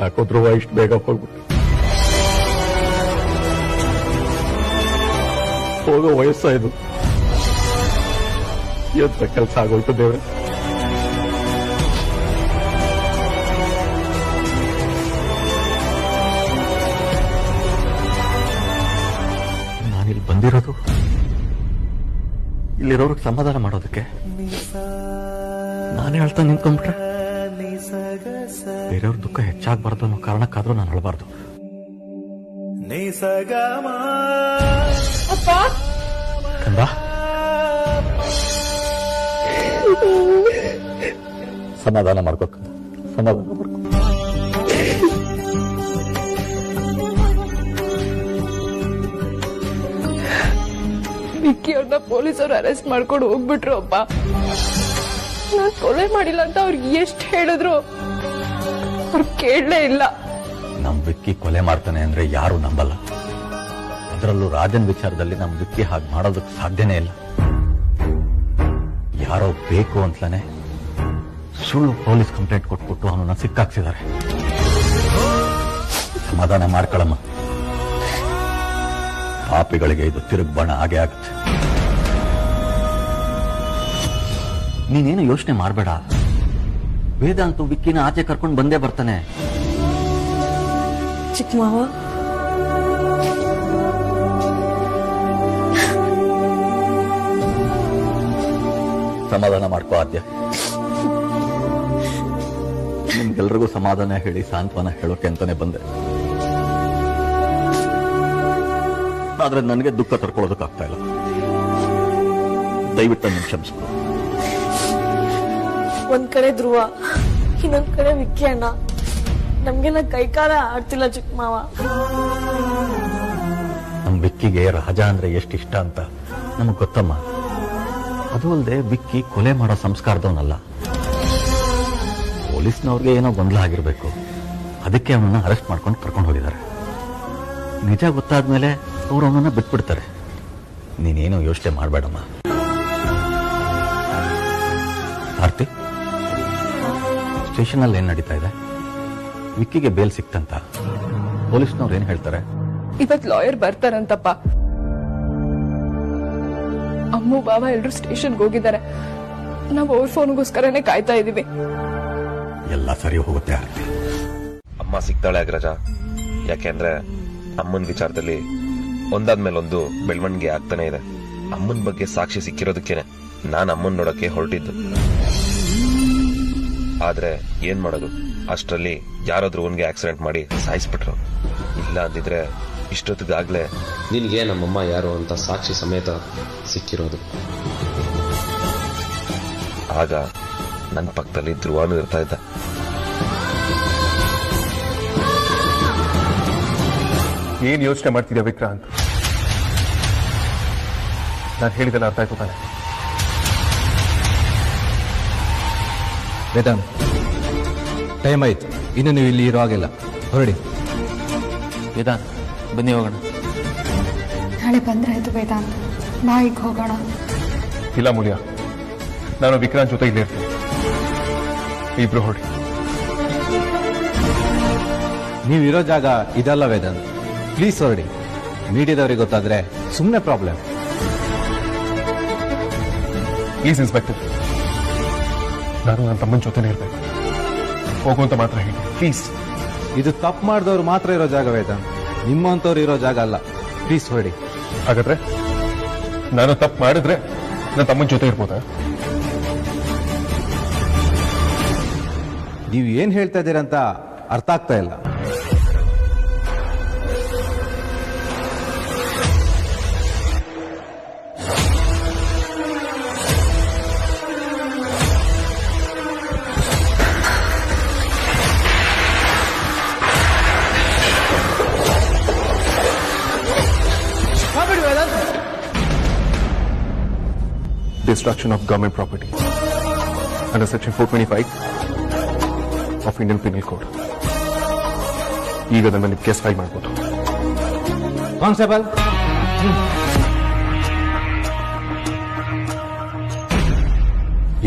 ಯಾಕೋ ಧ್ರುವ ಇಷ್ಟು ಬೇಗ ಹೋಗ್ಬಿಟ್ಟು ಹೋಗೋ ವಯಸ್ಸಾಯ್ತು. ಎಂತ ಕೆಲಸ ಆಗೋಯ್ತು ದೇವ್ರೆ. ನಾನಿಲ್ಲಿ ಬಂದಿರೋದು ಇಲ್ಲಿರೋರ್ಗೆ ಸಮಾಧಾನ ಮಾಡೋದಕ್ಕೆ. ನಾನೇ ಹೇಳ್ತಾ ನಿಂತ್ಕೊಂಡ್ಬಿಟ್ರೆ ಬೇರೆಯವ್ರ ದುಃಖ ಹೆಚ್ಚಾಗಬಾರ್ದು ಅನ್ನೋ ಕಾರಣಕ್ಕಾದ್ರೂ ನಾನು ಅಳಬಾರ್ದು. ಕಂದ, ಸಮಾಧಾನ ಮಾಡ್ಕೋ ಕಂದ, ಸಮಾಧಾನ ಮಾಡ್ಕೋ. ವಿಕ್ಕಿ ಅವ್ರನ್ನ ಪೊಲೀಸರು ಅರೆಸ್ಟ್ ಮಾಡ್ಕೊಂಡು ಹೋಗ್ಬಿಟ್ರು. ಅಪ್ಪ, ನಾನ್ ಕೊಲೆ ಮಾಡಿಲ್ಲ ಅಂತ ಅವ್ರಿಗೆ ಎಷ್ಟು ಹೇಳಿದ್ರು ಅವ್ರು ಕೇಳಲೇ ಇಲ್ಲ. ನಮ್ ವಿಕ್ಕಿ ಕೊಲೆ ಮಾಡ್ತಾನೆ ಅಂದ್ರೆ ಯಾರು ನಂಬಲ್ಲ. ಅದರಲ್ಲೂ ರಾಜನ್ ವಿಚಾರದಲ್ಲಿ ನಮ್ ವಿಕ್ಕಿ ಹಾಗೆ ಮಾಡೋದಕ್ಕೆ ಸಾಧ್ಯನೇ ಇಲ್ಲ. ಯಾರೋ ಬೇಕು ಅಂತಲೇ ಸುಳ್ಳು ಪೊಲೀಸ್ ಕಂಪ್ಲೇಂಟ್ ಕೊಟ್ಬಿಟ್ಟು ಅವನನ್ನ ಸಿಕ್ಕಾಕ್ಸಿದ್ದಾರೆ. ಸಮಾಧಾನ ಮಾಡ್ಕೊಳಮ್ಮ. ಪಾಪಿಗಳಿಗೆ ಇದು ತಿರುಗ್ ಬಣ ಹಾಗೆ ಆಗುತ್ತೆ. ನೀನೇನು ಯೋಚನೆ ಮಾಡಬೇಡ. ವೇದಾಂತು ವಿಕ್ಕಿನ ಆಚೆ ಕರ್ಕೊಂಡು ಬಂದೇ ಬರ್ತಾನೆ. ಚಿಕ್ಕ ಮಾವ, ಸಮಾಧಾನ ಮಾಡ್ಕೋ ಆದ್ಯ. ನಿಮ್ಗೆಲ್ರಿಗೂ ಸಮಾಧಾನ ಹೇಳಿ ಸಾಂತ್ವನ ಹೇಳೋಕೆ ಅಂತಾನೆ ಬಂದೆ. ಆದ್ರೆ ನನಗೆ ದುಃಖ ತಡ್ಕೊಳ್ಳೋದಕ್ಕಾಗ್ತಾ ಇಲ್ಲ. ದಯವಿಟ್ಟು ನನ್ನ ಕ್ಷಮಿಸ್ಕೊ. ಒಂದ್ ಕಡೆ ಧ್ರುವ, ಇನ್ನೊಂದ್ ಕಡೆ ವಿಕ್ಕಿ ಅಣ್ಣ. ನಮ್ಗೆಲ್ಲ ಕೈಕಾಲ ಆಡ್ತಿಲ್ಲ ಚಿಕ್ಕ ಮಾವ. ನಮ್ ವಿಕ್ಕಿಗೆ ರಾಜ ಅಂದ್ರೆ ಎಷ್ಟು ಇಷ್ಟ ಅಂತ ನಮಗ್ ಗೊತ್ತಮ್ಮ. ಅದು ಅಲ್ಲದೆ ವಿಕ್ಕಿ ಕೊಲೆ ಮಾಡೋ ಸಂಸ್ಕಾರದವನಲ್ಲ. ಪೊಲೀಸ್ನವ್ರಿಗೆ ಏನೋ ಗೊಂದಲ ಆಗಿರ್ಬೇಕು, ಅದಕ್ಕೆ ಅವನನ್ನ ಅರೆಸ್ಟ್ ಮಾಡ್ಕೊಂಡು ಕರ್ಕೊಂಡು ಹೋಗಿದ್ದಾರೆ. ನಿಜ ಗೊತ್ತಾದ್ಮೇಲೆ ಅವ್ರು ಅವನನ್ನ ಬಿಟ್ಬಿಡ್ತಾರೆ. ನೀನೇನು ಯೋಚನೆ ಮಾಡಬೇಡಮ್ಮ. ಆರ್ತಿ, ಸ್ಟೇಷನ್ ಅಲ್ಲಿ ಏನ್ ನಡೀತಾ ಇದೆ? ವಿಕ್ಕಿಗೆ ಬೇಲ್ ಸಿಕ್ತಂತ ಪೊಲೀಸ್ನವ್ರು ಏನ್ ಹೇಳ್ತಾರೆ? ಇವತ್ ಲಾಯರ್ ಬರ್ತಾರಂತಪ್ಪ. ಅಮ್ಮು ಬಾಬಾ ಎಲ್ರು ಸ್ಟೇಷನ್ಗೆ ಹೋಗಿದ್ದಾರೆ. ನಾವು ಅವ್ರ ಫೋನ್ಗೋಸ್ಕರನೇ ಕಾಯ್ತಾ ಇದೀವಿ. ಎಲ್ಲ ಸರಿ ಹೋಗುತ್ತೆ ಆರ್ತಿ. ಅಮ್ಮ ಸಿಗ್ತಾಳೆ ಅಗ್ರಜ. ಯಾಕೆಂದ್ರೆ ಅಮ್ಮನ ವಿಚಾರದಲ್ಲಿ ಒಂದಾದ್ಮೇಲೆ ಒಂದು ಬೆಳವಣಿಗೆ ಆಗ್ತಾನೆ ಇದೆ. ಅಮ್ಮನ ಬಗ್ಗೆ ಸಾಕ್ಷಿ ಸಿಕ್ಕಿರೋದಕ್ಕೇನೆ ನಾನು ಅಮ್ಮನ್ ನೋಡಕ್ಕೆ ಹೊರಟಿದ್ದು. ಆದ್ರೆ ಏನ್ ಮಾಡೋದು, ಅಷ್ಟರಲ್ಲಿ ಯಾರಾದ್ರೂ ಅವನ್ಗೆ ಆಕ್ಸಿಡೆಂಟ್ ಮಾಡಿ ಸಾಯಿಸ್ಬಿಟ್ರು. ಇಲ್ಲ ಅಂದಿದ್ರೆ ಇಷ್ಟೊತ್ತಿಗಾಗ್ಲೇ ನಿನ್ಗೆ ನಮ್ಮಮ್ಮ ಯಾರು ಅಂತ ಸಾಕ್ಷಿ ಸಮೇತ ಸಿಕ್ಕಿರೋದು. ಆಗ ನನ್ನ ಪಕ್ಕದಲ್ಲಿ ಧ್ರುವನು ಇರ್ತಾ ಇದ್ದ. ಏನ್ ಯೋಚನೆ ಮಾಡ್ತಿದ್ಯಾ ವಿಕ್ರಾಂತ್? ನಾನು ಹೇಳಿದೆಲ್ಲ ಅರ್ಥ ಆಯ್ತು ತಾನೆ? ವೇದಾಂತ್, ಟೈಮ್ ಆಯ್ತು. ಇನ್ನು ನೀವು ಇಲ್ಲಿ ಇರೋ ಹಾಗಿಲ್ಲ, ಹೊರಡಿ. ವೇದಾಂತ್, ಬನ್ನಿ ಹೋಗೋಣ. ನಾಳೆ ಬಂದ್ರಾಯ್ತು ವೇದಾಂತ್, ಬಾ ಈಗ ಹೋಗೋಣ. ಇಲ್ಲ ಮುಳಿಯ, ನಾನು ವಿಕ್ರಾಂತ್ ಜೊತೆ ಇಲ್ಲೇ ಇರ್ತೀನಿ. ಇಬ್ರು ಹೊರಡಿ. ನೀವು ಇರೋ ಜಾಗ ಇದಲ್ಲ ವೇದಾಂತ್, ಪ್ಲೀಸ್ ಹೊರಡಿ. ಮೀಡಿಯಾದವ್ರಿಗೆ ಗೊತ್ತಾದ್ರೆ ಸುಮ್ಮನೆ ಪ್ರಾಬ್ಲಮ್. ಪ್ಲೀಸ್ ಇನ್ಸ್ಪೆಕ್ಟರ್, ನಾನು ನನ್ನ ತಮ್ಮನ ಜೊತೆನೇ ಇರ್ಬೇಕು. ಹೋಗುವಂತ ಮಾತ್ರ ಹೇಳಿ ಪ್ಲೀಸ್. ಇದು ತಪ್ಪು ಮಾಡಿದವ್ರು ಮಾತ್ರ ಇರೋ ಜಾಗ ವೇದಾಂತ್, ನಿಮ್ಮಂತವ್ರು ಇರೋ ಜಾಗ ಅಲ್ಲ. ಪ್ಲೀಸ್ ಹೊರಡಿ. ಹಾಗಾದ್ರೆ ನಾನು ತಪ್ಪು ಮಾಡಿದ್ರೆ ನನ್ನ ತಮ್ಮನ ಜೊತೆ ಇರ್ಬೋದಾ? ನೀವು ಏನ್ ಹೇಳ್ತಾ ಇದ್ದೀರಂತ ಅರ್ಥ ಆಗ್ತಾ ಇಲ್ಲ. Destruction of government property under section 425 of Indian Penal Code. ಈಗ ನನ್ನ ಮೇಲೆ ಕೇಸ್ ಫೈಲ್ ಮಾಡಬಹುದು. ಕಾನ್ಸ್ಟೇಬಲ್,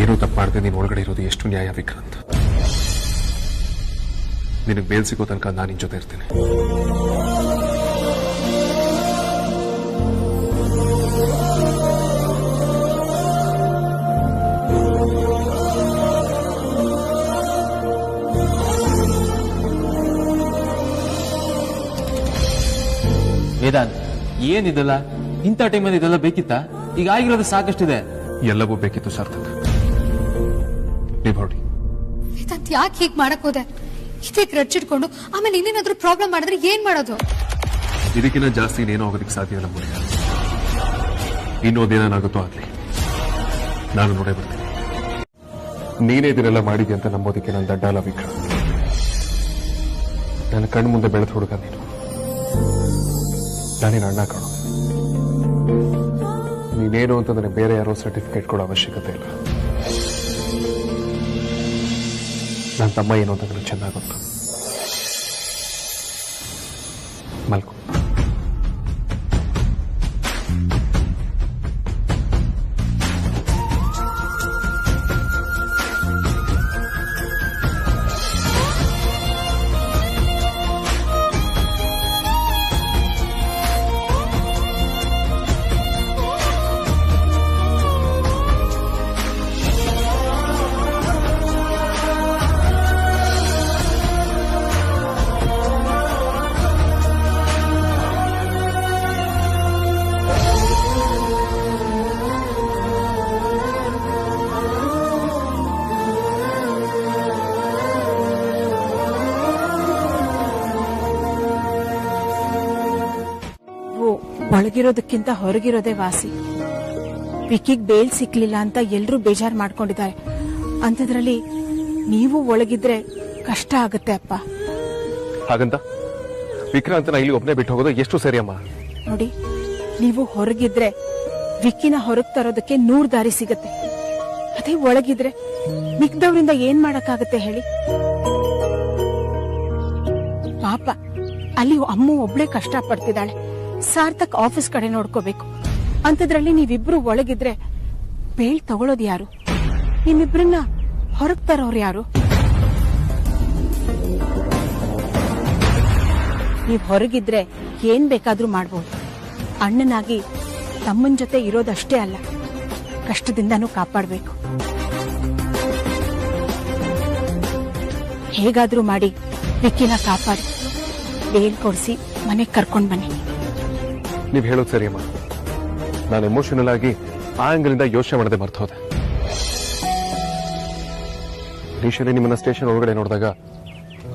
ಏನೂ ತಪ್ಪು ಮಾಡದೆ ನೀನು ಒಳಗಡೆ ಇರೋದು ಎಷ್ಟು ನ್ಯಾಯ ವಿಕ್ರಾಂತ್? ನಿನಗೆ ಬೇಲ್ ಸಿಗೋ ತನಕ ನಾನು ನಿನ್ ಜೊತೆ ಇರ್ತೀನಿ. ವೇದಾಂತ್, ಏನಿದೆಲ್ಲ? ಇಂಥ ಟೈಮಲ್ಲಿ ಇದೆಲ್ಲ ಬೇಕಿತ್ತಾ? ಈಗ ಆಗಿರೋದು ಸಾಕಷ್ಟಿದೆ. ಎಲ್ಲವೂ ಬೇಕಿತ್ತು ಸಾರ್ಥಕ್. ನೀವು ಹೊರಡಿ. ವೇದಾಂತ್, ಯಾಕೆ ಹೀಗೆ ಮಾಡಕ್ ಹೋದೆ? ಇದಕ್ಕೆ ರಚ್ಚಿಟ್ಕೊಂಡು ಆಮೇಲೆ ಇನ್ನೇನಾದ್ರೂ ಪ್ರಾಬ್ಲಮ್ ಮಾಡಿದ್ರೆ ಏನ್ ಮಾಡೋದು? ಇದಕ್ಕಿಂತ ಜಾಸ್ತಿ ಇನ್ನೇನೋ ಆಗೋದಕ್ಕೆ ಸಾಧ್ಯ ಇಲ್ಲ ಮುರಿಯ. ಇನ್ನೋದೇನಾಗುತ್ತೋ ಆಗ್ಲಿ, ನಾನು ನೋಡೇ ಬರ್ತೀನಿ. ನೀನೇ ಇದನ್ನೆಲ್ಲ ಮಾಡಿದ್ಯ ಅಂತ ನಂಬೋದಕ್ಕೆ ನಾನು ದಡ್ಡ ಅಲ್ಲ ವಿಕ್ರಮ್. ನನ್ನ ಕಣ್ಣು ಮುಂದೆ ಬೆಳೆದ ಹುಡುಗ ನೀನು. ನಾನೇನು ಅಣ್ಣ ಕಾಣೋ. ನೀನೇನು ಅಂತ ನನಗೆ ಬೇರೆ ಯಾರೋ ಸರ್ಟಿಫಿಕೇಟ್ ಕೊಡೋ ಅವಶ್ಯಕತೆ ಇಲ್ಲ. ನನ್ನ ತಮ್ಮ ಏನು ಅಂತ ನನಗೆ ಚೆನ್ನಾಗಿ ಗೊತ್ತು. ಮಲ್ಕೋ. ಒಳಗಿರೋದಕ್ಕಿಂತ ಹೊರಗಿರೋದೇ ವಾಸಿ. ವಿಕಿಗ್ ಬೇಲ್ ಸಿಕ್ಲಿಲ್ಲ ಅಂತ ಎಲ್ರೂ ಬೇಜಾರ್ ಮಾಡ್ಕೊಂಡಿದ್ದಾರೆ. ಅಂತದ್ರಲ್ಲಿ ನೀವು ಒಳಗಿದ್ರೆ ಕಷ್ಟ ಆಗುತ್ತೆ ಅಪ್ಪ. ಹಾಗಂತ ವಿಕ್ರಾಂತನ ಇಲ್ಲಿ ಒಬ್ಬನೇ ಬಿಟ್ಟು ಹೋಗೋದು ಎಷ್ಟು ಸರಿ ಅಮ್ಮ? ನೋಡಿ, ನೀವು ಹೊರಗಿದ್ರೆ ವಿಕ್ಕಿನ ಹೊರಗ್ ತರೋದಕ್ಕೆ 100 ದಾರಿ ಸಿಗತ್ತೆ. ಅದೇ ಒಳಗಿದ್ರೆ ಮಿಕ್ದವ್ರಿಂದ ಏನ್ ಮಾಡಕ್ಕಾಗತ್ತೆ ಹೇಳಿ? ಪಾಪ ಅಲ್ಲಿ ಅಮ್ಮ ಒಬ್ಳೆ ಕಷ್ಟ ಪಡ್ತಿದ್ದಾಳೆ. ಸಾರ್ಥಕ್ ಆಫೀಸ್ ಕಡೆ ನೋಡ್ಕೋಬೇಕು. ಅಂತದ್ರಲ್ಲಿ ನೀವಿಬ್ರು ಒಳಗಿದ್ರೆ ಬೇಲ್ ತಗೊಳ್ಳೋದು ಯಾರು? ನಿಮ್ಮಿಬ್ರನ್ನ ಹೊರಗ್ ತರೋರು ಯಾರು? ನೀವ್ ಹೊರಗಿದ್ರೆ ಏನ್ ಬೇಕಾದ್ರೂ ಮಾಡ್ಬೋದು. ಅಣ್ಣನಾಗಿ ತಮ್ಮನ್ ಜೊತೆ ಇರೋದಷ್ಟೇ ಅಲ್ಲ, ಕಷ್ಟದಿಂದನೂ ಕಾಪಾಡ್ಬೇಕು. ಹೇಗಾದ್ರೂ ಮಾಡಿ ವಿಕ್ಕಿನ ಕಾಪಾಡಿ ಬೇಲ್ ಕೊಡಿಸಿ ಮನೆಗ್ ಕರ್ಕೊಂಡ್ ಬನ್ನಿ. ನೀವ್ ಹೇಳೋದು ಸರಿ ಅಮ್ಮ. ನಾನು ಎಮೋಷನಲ್ ಆಗಿ ಆ ಆಂಗಲ್ ಯೋಚನೆ ಮಾಡದೆ ಮರ್ತು ಹೋದೆ. ಇನಿಷಿಯಲಿ ನಿಮ್ಮನ್ನ ಸ್ಟೇಷನ್ ಒಳಗಡೆ ನೋಡಿದಾಗ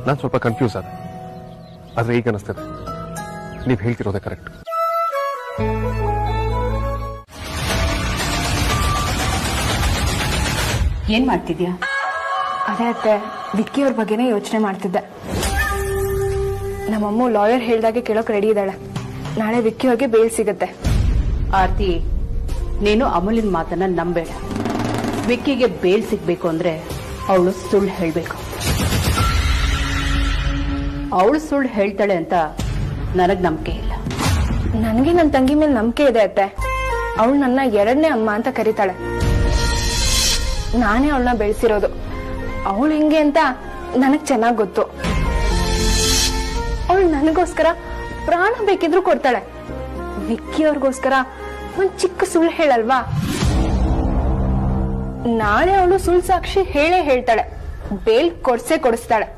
ನಾನು ಸ್ವಲ್ಪ ಕನ್ಫ್ಯೂಸ್ ಆದೆ. ಆದ್ರೆ ಈಗ ಅನಿಸ್ತದೆ ನೀವ್ ಹೇಳ್ತಿರೋದೇ ಕರೆಕ್ಟ್. ಏನ್ ಮಾಡ್ತಿದ್ಯಾ? ಅದೇ ಅತ್ತೆ, ವಿಕ್ಕಿ ಅವ್ರ ಬಗ್ಗೆನೇ ಯೋಚನೆ ಮಾಡ್ತಿದ್ದೆ. ನಮ್ಮಮ್ಮ ಲಾಯರ್ ಹೇಳ್ದಾಗೆ ಕೇಳೋಕ್ ರೆಡಿ ಇದ್ದಾಳೆ. ನಾಳೆ ವಿಕ್ಕಿ ಅವ್ರಿಗೆ ಬೇಲ್ ಸಿಗತ್ತೆ. ಆರ್ತಿ, ನೀನು ಅಮೂಲಿನ ಮಾತನ್ನ ನಂಬೇಡ. ವಿಕ್ಕಿಗೆ ಬೇಲ್ ಸಿಗ್ಬೇಕು ಅಂದ್ರೆ ಅವಳು ಸುಳ್ಳು ಹೇಳ್ಬೇಕು. ಅವಳು ಸುಳ್ಳು ಹೇಳ್ತಾಳೆ ಅಂತ ನನಗ್ ನಂಬಿಕೆ ಇಲ್ಲ. ನನಗೆ ನನ್ನ ತಂಗಿ ಮೇಲೆ ನಂಬಿಕೆ ಇದೆ ಅತ್ತೆ. ಅವಳು ನನ್ನ 2ನೇ ಅಮ್ಮ ಅಂತ ಕರೀತಾಳೆ. ನಾನೇ ಅವಳನ್ನ ಬೆಳೆಸಿರೋದು. ಅವಳು ಹಿಂಗೆ ಅಂತ ನನಗ್ ಚೆನ್ನಾಗ್ ಗೊತ್ತು. ಅವಳು ನನಗೋಸ್ಕರ ಪ್ರಾಣ ಬೇಕಿದ್ರು ಕೊಡ್ತಾಳೆ. ವಿಕ್ಕಿ ಅವ್ರಿಗೋಸ್ಕರ ಒಂದ್ ಚಿಕ್ಕ ಸುಳ್ಳು ಹೇಳಲ್ವಾ? ನಾಳೆ ಅವಳು ಸುಳ್ಳು ಸಾಕ್ಷಿ ಹೇಳೇ ಹೇಳ್ತಾಳೆ. ಬೇಲ್ ಕೊಡಿಸ್ತಾಳೆ.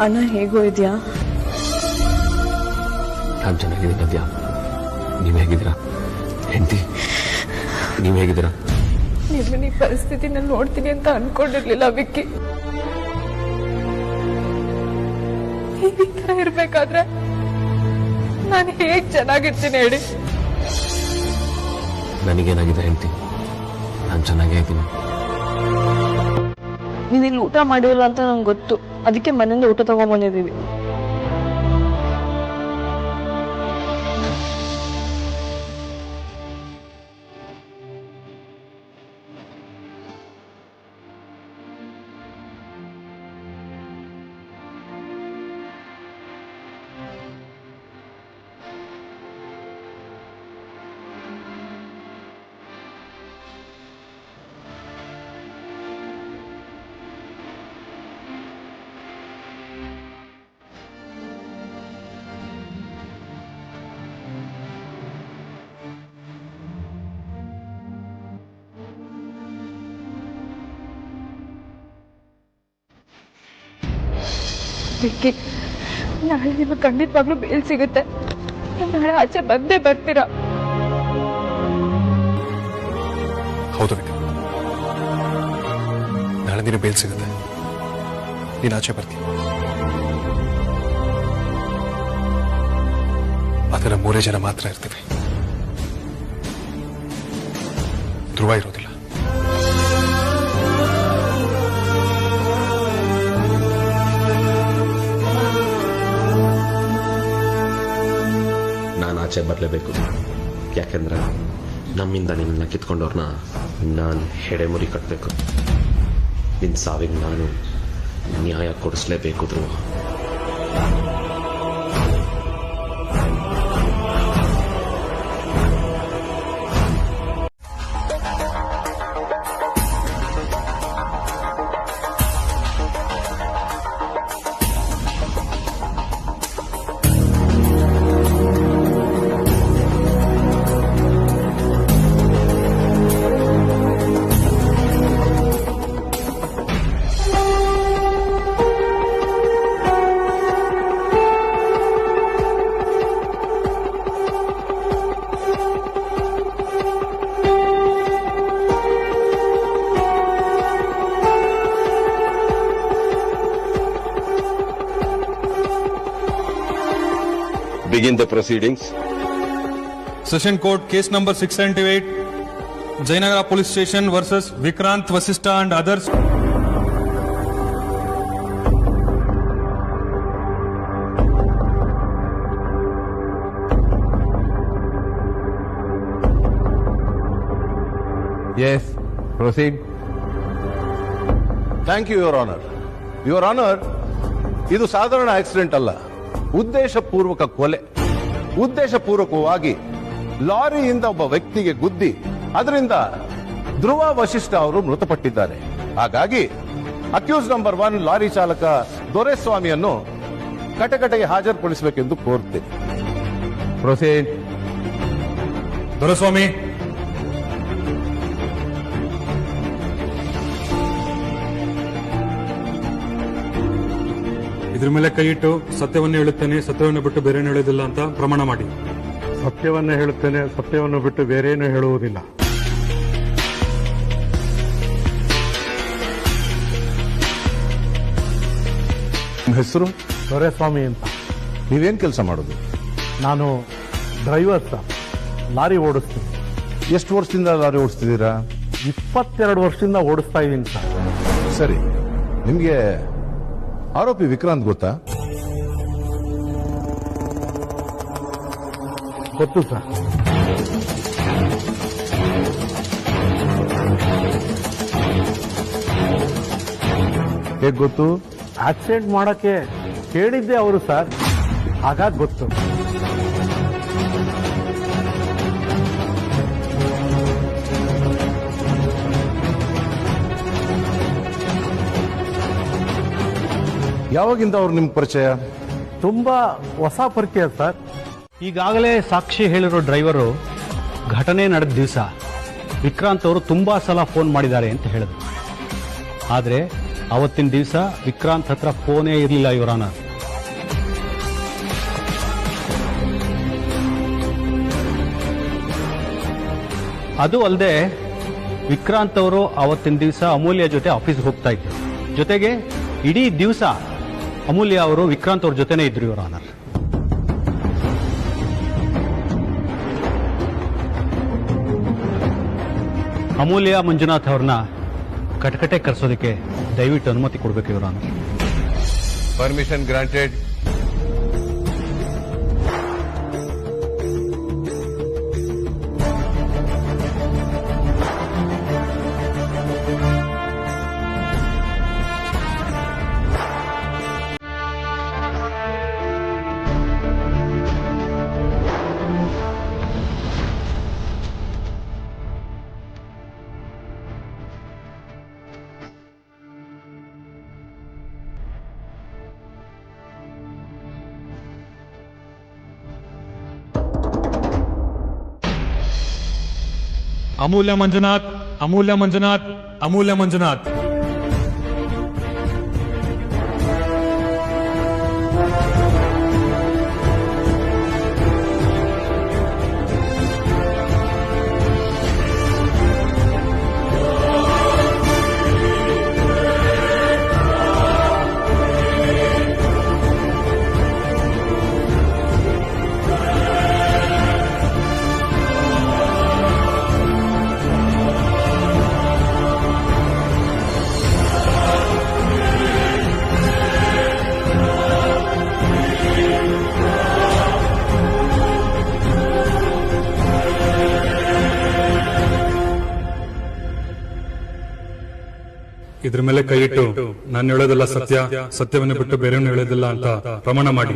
ಅಣ್ಣ ಹೇಗೋ ಇದೆಯಾ? ನಾನು ಚೆನ್ನಾಗಿದ್ದೀನಿ ನದ್ಯಾ. ನೀವ್ ಹೇಗಿದ್ದೀರಾ ಹೆಂಡತಿ? ನೀವ್ ಹೇಗಿದ್ದೀರಾ? ನಿಮ್ಮನ್ನ ಈ ಪರಿಸ್ಥಿತಿನಲ್ಲಿ ನೋಡ್ತೀನಿ ಅಂತ ಅನ್ಕೊಂಡಿರ್ಲಿಲ್ಲ ವಿಕ್ಕಿ. ತರ ಇರ್ಬೇಕಾದ್ರೆ ನಾನು ಹೇಗ್ ಚೆನ್ನಾಗಿರ್ತೀನಿ ಹೇಳಿ? ನನಗೇನಾಗಿದೆ ಹೇಳ್ತಿ, ನಾನು ಚೆನ್ನಾಗೇ ಇದ್ದೀನಿ. ನೀನ್ ಇಲ್ಲಿ ಊಟ ಮಾಡಿಲ್ಲ ಅಂತ ನಂಗೆ ಗೊತ್ತು, ಅದಕ್ಕೆ ಮನೆಯಿಂದ ಊಟ ತಗೊಂಡ್ಬಂದಿದೀವಿ. ವಿಕ್ಕಿ, ನಾಳೆ ನಿಮಗೆ ಖಂಡಿತವಾಗ್ಲೂ ಬೇಲ್ ಸಿಗುತ್ತೆ. ನಾಳೆ ಆಚೆ ಬಂದೇ ಬರ್ತೀರಾ? ಹೌದು ವಿಕ, ನಾಳೆ ದಿನ ಬೇಲ್ ಸಿಗುತ್ತೆ, ನೀನು ಆಚೆ ಬರ್ತೀನಿ. ಅದರ 3 ಜನ ಮಾತ್ರ ಇರ್ತೀವಿ, ಧ್ರುವ ಇರೋದಿಲ್ಲ. ನಾನು ಆಚೆ ಬರಲೇಬೇಕು, ಯಾಕೆಂದ್ರೆ ನಮ್ಮಿಂದ ನಿನ್ನ ಕಿತ್ಕೊಂಡವ್ರನ್ನ ನಾನು ಹೆಡೆಮುರಿ ಕಟ್ಟಬೇಕು. ನಿನ್ನ ಸಾವಿಗೆ ನಾನು ನ್ಯಾಯ ಕೊಡಿಸ್ಲೇಬೇಕು ಧ್ರುವ. Begin the proceedings. Session Court, case number 678, Jayanagara Police Station versus Vikrant Vasishtha and others. Yes, proceed. Thank you, your honour. Your honour, ಇದು ಸಾಧಾರಣ ಆಕ್ಸಿಡೆಂಟ್ ಅಲ್ಲ, ಉದ್ದೇಶಪೂರ್ವಕ ಕೊಲೆ. ಉದ್ದೇಶಪೂರ್ವಕವಾಗಿ ಲಾರಿಯಿಂದ ಒಬ್ಬ ವ್ಯಕ್ತಿಗೆ ಗುದ್ದಿ ಅದರಿಂದ ಧ್ರುವ ವಶಿಷ್ಠ ಅವರು ಮೃತಪಟ್ಟಿದ್ದಾರೆ. ಹಾಗಾಗಿ ಅಕ್ಯೂಸ್ ನಂಬರ್ 1 ಲಾರಿ ಚಾಲಕ ದೊರೆಸ್ವಾಮಿಯನ್ನು ಕಟಕಟೆಗೆ ಹಾಜರುಪಡಿಸಬೇಕೆಂದು ಕೋರುತ್ತೇನೆ. ಪ್ರೊಸೀಡ್. ದೊರೆಸ್ವಾಮಿ, ಇದ್ರ ಮೇಲೆ ಕೈ ಇಟ್ಟು ಸತ್ಯವನ್ನೇ ಹೇಳುತ್ತೇನೆ, ಸತ್ಯವನ್ನು ಬಿಟ್ಟು ಬೇರೇನು ಹೇಳೋದಿಲ್ಲ ಅಂತ ಪ್ರಮಾಣ ಮಾಡಿ. ಸತ್ಯವನ್ನೇ ಹೇಳುತ್ತೇನೆ, ಸತ್ಯವನ್ನು ಬಿಟ್ಟು ಬೇರೇನು ಹೇಳುವುದಿಲ್ಲ. ನಿಮ್ಮ ಹೆಸರು? ದೊರೆಸ್ವಾಮಿ ಅಂತ. ನೀವೇನ್ ಕೆಲಸ ಮಾಡೋದು? ನಾನು ಡ್ರೈವರ್ ಸರ್, ಲಾರಿ ಓಡಿಸ್ತೀನಿ. ಎಷ್ಟು ವರ್ಷದಿಂದ ಲಾರಿ ಓಡಿಸ್ತಿದ್ದೀರಾ? 22 ವರ್ಷದಿಂದ ಓಡಿಸ್ತಾ ಇದ್ದೀನಿ ಸರ್. ಸರಿ, ನಿಮ್ಗೆ ಆರೋಪಿ ವಿಕ್ರಾಂತ್ ಗೊತ್ತಾ? ಗೊತ್ತು ಸರ್. ಹೇಗೆ ಗೊತ್ತು? ಆಕ್ಸಿಡೆಂಟ್ ಮಾಡಕ್ಕೆ ಕೇಳಿದ್ದೆ ಅವರು ಸರ್, ಹಾಗಾಗಿ ಗೊತ್ತು. ಯಾವಾಗಿಂದ ಅವ್ರು ನಿಮ್ಗೆ ಪರಿಚಯ? ತುಂಬಾ ಹೊಸ ಪರಿಚಯ ಸರ್. ಈಗಾಗಲೇ ಸಾಕ್ಷಿ ಹೇಳಿರೋ ಡ್ರೈವರು ಘಟನೆ ನಡೆದ ದಿವಸ ವಿಕ್ರಾಂತ್ ಅವರು ತುಂಬಾ ಸಲ ಫೋನ್ ಮಾಡಿದ್ದಾರೆ ಅಂತ ಹೇಳಿದ್ರು. ಆದರೆ ಅವತ್ತಿನ ದಿವಸ ವಿಕ್ರಾಂತ್ ಹತ್ರ ಫೋನೇ ಇರಲಿಲ್ಲ ಇವರಾನ. ಅದು ಅಲ್ಲದೆ ವಿಕ್ರಾಂತ್ ಅವರು ಅವತ್ತಿನ ದಿವಸ ಅಮೂಲ್ಯ ಜೊತೆ ಆಫೀಸ್ಗೆ ಹೋಗ್ತಾ ಇದ್ರು. ಜೊತೆಗೆ ಇಡೀ ದಿವಸ ಅಮೂಲ್ಯ ಅವರು ವಿಕ್ರಾಂತ್ ಅವ್ರ ಜೊತೆನೇ ಇದ್ರು ಯುವರ್ ಆನರ್. ಅಮೂಲ್ಯ ಮಂಜುನಾಥ್ ಅವ್ರನ್ನ ಕಟಕಟೆ ಕರೆಸೋದಕ್ಕೆ ದಯವಿಟ್ಟು ಅನುಮತಿ ಕೊಡಬೇಕು your honour. Permission granted. Amulya Manjunath, Amulya Manjunath, Amulya Manjunath. ಇದ್ರ ಮೇಲೆ ಕೈ ಇಟ್ಟು ನಾನು ಹೇಳೋದೆಲ್ಲ ಸತ್ಯ, ಸತ್ಯವನ್ನು ಬಿಟ್ಟು ಬೇರೆಯನ್ನು ಹೇಳೋದಿಲ್ಲ ಅಂತ ಪ್ರಮಾಣ ಮಾಡಿ.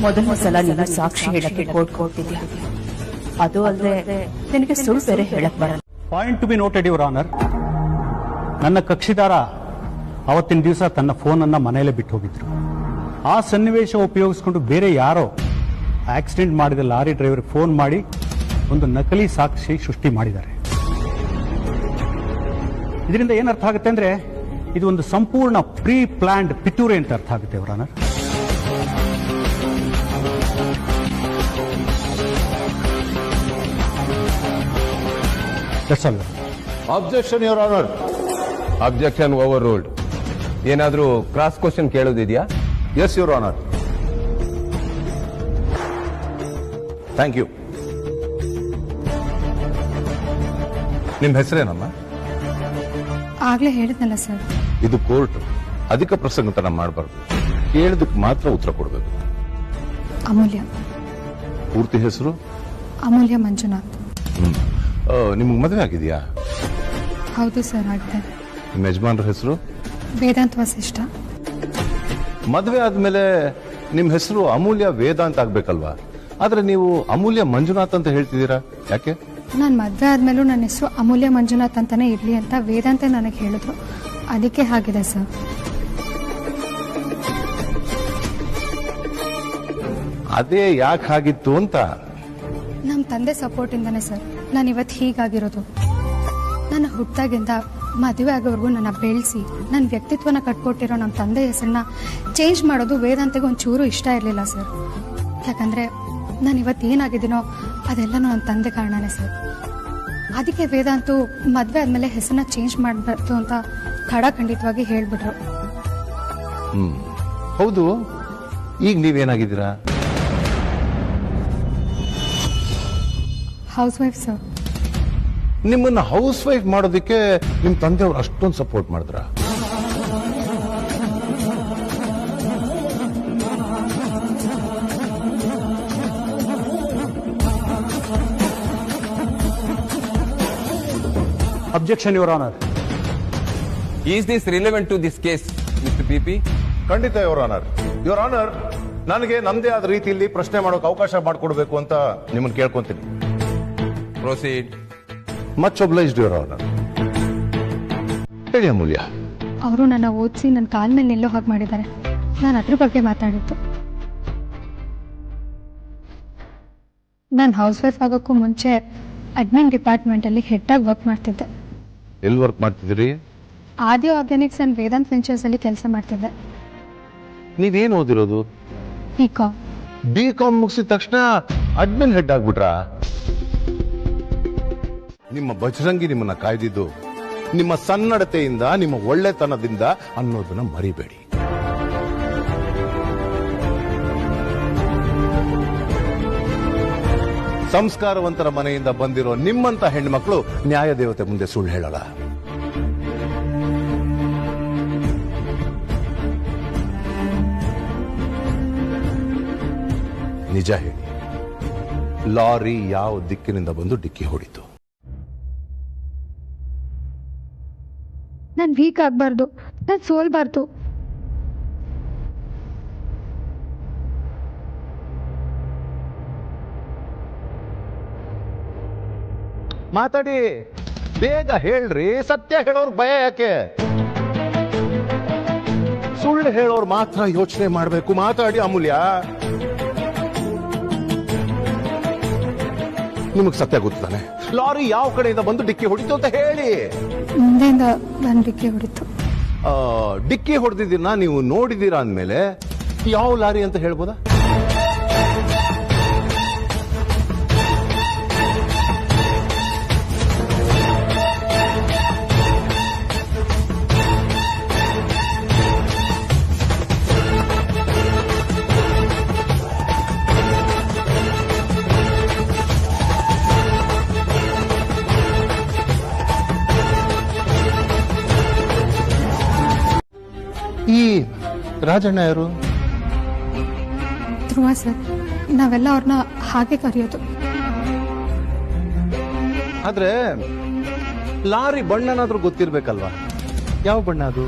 ಮೊದಲ ಸಲ ನೀನು ಸಾಕ್ಷಿ ಹೇಳಕ್ಕೆ ಕೋರ್ಟ್ ಕೊಟ್ಟಿದ್ಯಾ, ಅದು ಅಲ್ಲದೆ ನಿನಗೆ ಸುಳ್ಳು ಬೇರೆ ಹೇಳಕ್ ಬರಲ್ಲ. Point to be noted your honour. ನನ್ನ ಕಕ್ಷಿದಾರ ಅವತ್ತಿನ ದಿವಸ ತನ್ನ ಫೋನ್ ಅನ್ನ ಮನೆಯಲ್ಲೇ ಬಿಟ್ಟು ಹೋಗಿದ್ರು. ಆ ಸನ್ನಿವೇಶ ಉಪಯೋಗಿಸಿಕೊಂಡು ಬೇರೆ ಯಾರೋ ಆಕ್ಸಿಡೆಂಟ್ ಮಾಡಿದ ಲಾರಿ ಡ್ರೈವರ್ ಫೋನ್ ಮಾಡಿ ಒಂದು ನಕಲಿ ಸಾಕ್ಷಿ ಸೃಷ್ಟಿ ಮಾಡಿದ್ದಾರೆ. ಇದರಿಂದ ಏನರ್ಥ ಆಗುತ್ತೆ ಅಂದ್ರೆ ಇದು ಒಂದು ಸಂಪೂರ್ಣ ಪ್ರೀ ಪ್ಲಾನ್ಡ್ ಪಿತೂರಿ ಅಂತ ಅರ್ಥ ಆಗುತ್ತೆ your honour. Objection your honour. Objection overruled. ಏನಾದ್ರೂ ಕ್ರಾಸ್ ಕ್ವಶನ್ ಕೇಳೋದಿದೆಯಾ? Yes your honour. Thank you. ನಿಮ್ಮ ಹೆಸರೇನಮ್ಮ? ಆಗ್ಲೇ ಹೇಳಿದ್ನಲ್ಲ ಸರ್. ಇದು ಕೋರ್ಟ್, ಅಧಿಕ ಪ್ರಸಂಗತನ ಮಾಡಬಾರ್ದು. ಕೇಳಿದಕ್ಕೆ ಮಾತ್ರ ಉತ್ತರ ಕೊಡಬೇಕು. ಅಮೂಲ್ಯ. ಪೂರ್ತಿ ಹೆಸರು? ಅಮೂಲ್ಯ ಮಂಜುನಾಥ್. ನಿಮ್ಗೆ ಮದುವೆ ಆಗಿದೆಯಾ? ಹೌದು ಸರ್, ಆಗಿದೆ. ನಿಮ್ಮ ಯಜಮಾನ್ರ ಹೆಸರು? ವೇದಾಂತ್ ವಸಿಷ್ಠ. ಮದುವೆ ಆದ್ಮೇಲೆ ನಿಮ್ಮ ಹೆಸರು ಅಮೂಲ್ಯ ವೇದಾಂತ್ ಆಗ್ಬೇಕಲ್ವಾ? ಆದ್ರೆ ನೀವು ಅಮೂಲ್ಯ ಮಂಜುನಾಥ್ ಅಂತ ಹೇಳ್ತಿದ್ದೀರಾ, ಯಾಕೆ? ನಾನು ಮದುವೆ ಆದ್ಮೇಲೂ ನನ್ನ ಹೆಸರು ಅಮೂಲ್ಯ ಮಂಜುನಾಥ್ ಅಂತಾನೆ ಇರ್ಲಿ ಅಂತ ವೇದಾಂತ ನನಗೆ ಹೇಳಿದ್ರು, ಅದಕ್ಕೆ ಆಗಿದೆ ಸರ್. ಅದೇ ಯಾಕೆ ಆಗಿತ್ತು ಅಂತ? ನಮ್ಮ ತಂದೆ ಸಪೋರ್ಟ್ ಇಂದಾನೆ ಸರ್ ನಾನು ಇವತ್ತು ಹೀಗಾಗಿರೋದು. ನನ್ನ ಹುಟ್ಟಾಗಿಂದ ಮದುವೆ ಆಗೋವರೆಗೂ ನನ್ನ ಬೆಳೆಸಿ ನನ್ನ ವ್ಯಕ್ತಿತ್ವನ ಕಟ್ಕೊಟ್ಟಿರೋ ನಮ್ಮ ತಂದೆ ಹೆಸರನ್ನ ಚೇಂಜ್ ಮಾಡೋದು ವೇದಾಂತಿಗೆ ಒಂಚೂರು ಇಷ್ಟ ಇರಲಿಲ್ಲ ಸರ್. ಯಾಕಂದ್ರೆ ನಾನು ಇವತ್ತು ಏನಾಗಿದ್ದೀನೋ ಅದೆಲ್ಲ ನನ್ನ ತಂದೆ ಕಾರಣನೇ ಸರ್. ಅದಕ್ಕೆ ವೇದಾಂತು ಮದುವೆ ಆದ್ಮೇಲೆ ಹೆಸರನ್ನ ಚೇಂಜ್ ಮಾಡಬಾರ್ದು ಅಂತ ಖಡಾಖಂಡಿತವಾಗಿ ಹೇಳ್ಬಿಟ್ರು. ಹೌದು, ಈಗ ನೀವೇನಾಗಿದ್ದೀರಾ? Housewife sir. ನಿಮ್ಮನ್ನ ಹೌಸ್ ವೈಫ್ ಮಾಡೋದಕ್ಕೆ ನಿಮ್ ತಂದೆಯವರು ಅಷ್ಟೊಂದು ಸಪೋರ್ಟ್ ಮಾಡಿದ್ರ? Objection, Your Honor. Is this relevant to this case, Mr. PP? ಖಂಡಿತ ಯುವರ್ ಆನರ್. ಯುವರ್ ಆನರ್, ನನಗೆ ನಮ್ದೇ ಆದ ರೀತಿಯಲ್ಲಿ ಪ್ರಶ್ನೆ ಮಾಡೋಕೆ ಅವಕಾಶ ಮಾಡಿಕೊಡ್ಬೇಕು ಅಂತ ನಿಮ್ಮನ್ನು ಕೇಳ್ಕೊಂತೀನಿ. Proceed. Much obliged your honour. ಹೇಳಿ ಅಮೂಲ್ಯ, ಅವರು ನನ್ನ ಓದಿಸಿ ನನ್ನ ಕಾಲ ಮೇಲೆ ನಿಲ್ಲೋ ಹಾಗೆ ಮಾಡಿದ್ದಾರೆ. ನಾನು ಅದ್ರ ಬಗ್ಗೆ ಮಾತಾಡಿದ್ದು. ನಾನು ಹೌಸ್ ವೈಫ್ ಆಗೋಕ್ಕೂ ಮುಂಚೆ ಅಡ್ಮಿನ್ ಡಿಪಾರ್ಟ್ಮೆಂಟಲ್ಲಿ ಹೆಡ್ಡಾಗಿ ವರ್ಕ್ ಮಾಡ್ತಿದ್ದೆ. ಎಲ್ಲಿ ವರ್ಕ್ ಮಾಡ್ತಿದ್ದೀರಿ? ಆದಿ ಆರ್ಗ್ಯಾನಿಕ್ಸ್ ಆ್ಯಂಡ್ ವೇದಾಂತ್ ವೆಂಚರ್ಸಲ್ಲಿ ಕೆಲಸ ಮಾಡ್ತಿದ್ದೆ. ನೀವೇನು ಓದಿರೋದು? ಬಿ.ಕಾಮ್ ಮುಗಿಸಿದ ತಕ್ಷಣ ಅಡ್ಮಿನ್ ಹೆಡ್ ಆಗ್ಬಿಟ್ರಾ? ನಿಮ್ಮ ಬಜರಂಗಿ ನಿಮ್ಮನ್ನ ಕಾಯ್ದಿದ್ದು ನಿಮ್ಮ ಸನ್ನಡತೆಯಿಂದ, ನಿಮ್ಮ ಒಳ್ಳೆತನದಿಂದ ಅನ್ನೋದನ್ನ ಮರಿಬೇಡಿ. ಸಂಸ್ಕಾರವಂತರ ಮನೆಯಿಂದ ಬಂದಿರೋ ನಿಮ್ಮಂತ ಹೆಣ್ಮಕ್ಳು ನ್ಯಾಯ ದೇವತೆ ಮುಂದೆ ಸುಳ್ಳು ಹೇಳಲ್ಲ. ನಿಜ ಹೇಳಿ, ಲಾರಿ ಯಾವ ದಿಕ್ಕಿನಿಂದ ಬಂದು ಡಿಕ್ಕಿ ಹೊಡಿತು? ನಾನು ವೀಕ್ ಆಗಬಾರ್ದು, ನಾನು ಸೋಲ್ಬಾರ್ದು. ಮಾತಾಡಿ, ಬೇಗ ಹೇಳ್ರಿ. ಸತ್ಯ ಹೇಳೋರ್ ಭಯ ಯಾಕೆ? ಸುಳ್ಳು ಹೇಳೋರು ಮಾತ್ರ ಯೋಚನೆ ಮಾಡಬೇಕು. ಮಾತಾಡಿ ಅಮೂಲ್ಯ. ನಿಮಗ್ ಸತ್ಯ ಗೊತ್ತಾನೆ? ಲಾರಿ ಯಾವ ಕಡೆಯಿಂದ ಬಂದು ಡಿಕ್ಕಿ ಹೊಡಿತು ಅಂತ ಹೇಳಿ. ಮುಂದೆಯಿಂದ ಬಂದು ಡಿಕ್ಕಿ ಹೊಡಿತು. ಡಿಕ್ಕಿ ಹೊಡೆದಿದ್ದೀನ ನೀವು ನೋಡಿದೀರಾ ಅಂದ್ಮೇಲೆ ಯಾವ ಲಾರಿ ಅಂತ ಹೇಳ್ಬೋದಾ? ಈ ರಾಜಣ್ಣ ಯಾರು? ಧ್ರುವ ಸರ್, ನಾವೆಲ್ಲ ಅವ್ರನ್ನ ಹಾಗೆ ಕರೆಯೋದು. ಆದ್ರೆ ಲಾರಿ ಬಣ್ಣನಾದ್ರೂ ಗೊತ್ತಿರ್ಬೇಕಲ್ವಾ? ಯಾವ ಬಣ್ಣ ಅದು?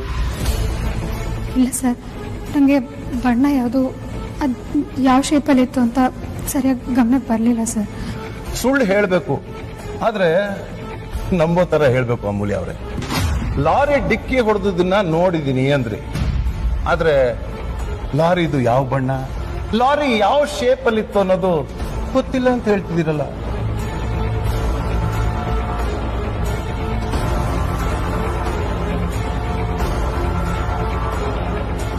ಇಲ್ಲ ಸರ್, ನನಗೆ ಬಣ್ಣ ಯಾವುದು, ಅದು ಯಾವ ಶೇಪಲ್ಲಿ ಇತ್ತು ಅಂತ ಸರಿಯಾಗಿ ಗಮನಕ್ಕೆ ಬರಲಿಲ್ಲ ಸರ್. ಸುಳ್ಳು ಹೇಳಬೇಕು, ಆದ್ರೆ ನಂಬೋ ತರ ಹೇಳ್ಬೇಕು ಅಮೂಲ್ಯ ಅವರೇ. ಲಾರಿ ಡಿಕ್ಕಿ ಹೊಡೆದನ್ನ ನೋಡಿದೀನಿ ಅಂದ್ರಿ, ಆದ್ರೆ ಲಾರಿದು ಯಾವ ಬಣ್ಣ, ಲಾರಿ ಯಾವ ಶೇಪ್ ಅಲ್ಲಿ ಇತ್ತು ಅನ್ನೋದು ಗೊತ್ತಿಲ್ಲ ಅಂತ ಹೇಳ್ತಿದ್ದೀರಲ್ಲ.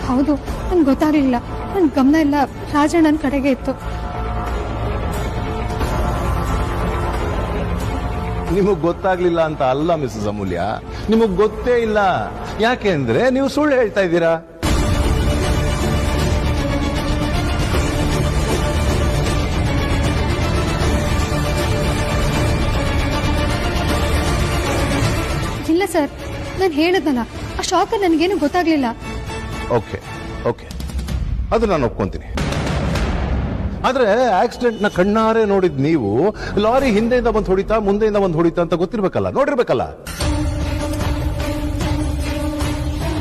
ಹೌದು, ನನ್ಗೆ ಗೊತ್ತಾಗಲಿಲ್ಲ. ನನ್ನ ಗಮನ ಎಲ್ಲ ರಾಜಣ್ಣನ ಕಡೆಗೆ ಇತ್ತು. ನಿಮಗ್ ಗೊತ್ತಾಗ್ಲಿಲ್ಲ ಅಂತ ಅಲ್ಲ ಮಿಸಸ್ ಅಮೂಲ್ಯ, ನಿಮಗ್ ಗೊತ್ತೇ ಇಲ್ಲ. ಯಾಕೆ ಅಂದ್ರೆ ನೀವು ಸುಳ್ಳು ಹೇಳ್ತಾ ಇದ್ದೀರಾ. ಇಲ್ಲ ಸರ್, ನಾನು ಹೇಳಿದ್ನಲ್ಲ, ಆ ಶಾಕಲ್ಲಿ ನನಗೇನು ಗೊತ್ತಾಗ್ಲಿಲ್ಲ. ಓಕೆ ಓಕೆ, ಅದು ನಾನು ಒಪ್ಕೊಂತೀನಿ. ಆದ್ರೆ ಆಕ್ಸಿಡೆಂಟ್ ನ ಕಣ್ಣಾರೆ ನೋಡಿದ್ ನೀವು, ಲಾರಿ ಹಿಂದೆಯಿಂದ ಬಂದು ಹೊಡಿತಾ ಮುಂದೆಯಿಂದ ಬಂದು ಹೊಡಿತಾ ಅಂತ ಗೊತ್ತಿರ್ಬೇಕಲ್ಲ, ನೋಡಿರ್ಬೇಕಲ್ಲ.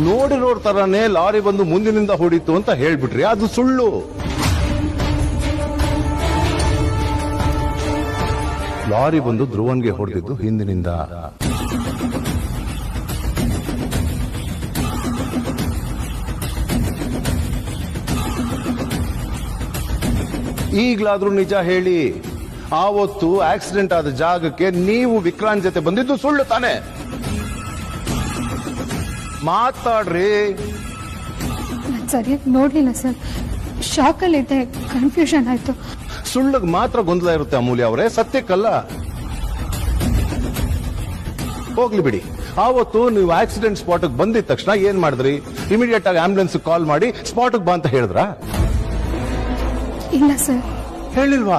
ನೋಡಿರೋರ್ ತರಾನೇ ಲಾರಿ ಬಂದು ಮುಂದಿನಿಂದ ಹೊಡಿತು ಅಂತ ಹೇಳ್ಬಿಟ್ರಿ, ಅದು ಸುಳ್ಳು. ಲಾರಿ ಬಂದು ಧ್ರುವನ್ಗೆ ಹೊಡೆದಿದ್ದು ಹಿಂದಿನಿಂದ. ಈಗ್ಲಾದ್ರೂ ನಿಜ ಹೇಳಿ, ಆವತ್ತು ಆಕ್ಸಿಡೆಂಟ್ ಆದ ಜಾಗಕ್ಕೆ ನೀವು ವಿಕ್ರಾಂತ್ ಜೊತೆ ಬಂದಿದ್ದು ಸುಳ್ಳು ತಾನೆ? ಮಾತಾಡ್ರಿ. ನಾನು ಸರಿಯಾಗಿ ನೋಡ್ಲಿಲ್ಲ ಸರ್, ಶಾಕಲ್ಲಿದ್ದೆ, ಕನ್ಫ್ಯೂಷನ್ ಆಯ್ತು. ಸುಳ್ಳಿಗೆ ಮಾತ್ರ ಗೊಂದಲ ಇರುತ್ತೆ ಅಮೂಲ್ಯ ಅವರೇ, ಸತ್ಯಕ್ಕಲ್ಲ. ಹೋಗ್ಲಿ ಬಿಡಿ. ಆವತ್ತು ನೀವು ಆಕ್ಸಿಡೆಂಟ್ ಸ್ಪಾಟ್ಗೆ ಬಂದಿದ ತಕ್ಷಣ ಏನ್ ಮಾಡಿದ್ರಿ? ಇಮಿಡಿಯೇಟ್ ಆಗಿ ಆಂಬುಲೆನ್ಸ್ ಕಾಲ್ ಮಾಡಿ ಸ್ಪಾಟ್ಗೆ ಬಾ ಅಂತ ಹೇಳಿದ್ರಾ? ಇಲ್ಲ ಸರ್. ಹೇಳಿಲ್ವಾ?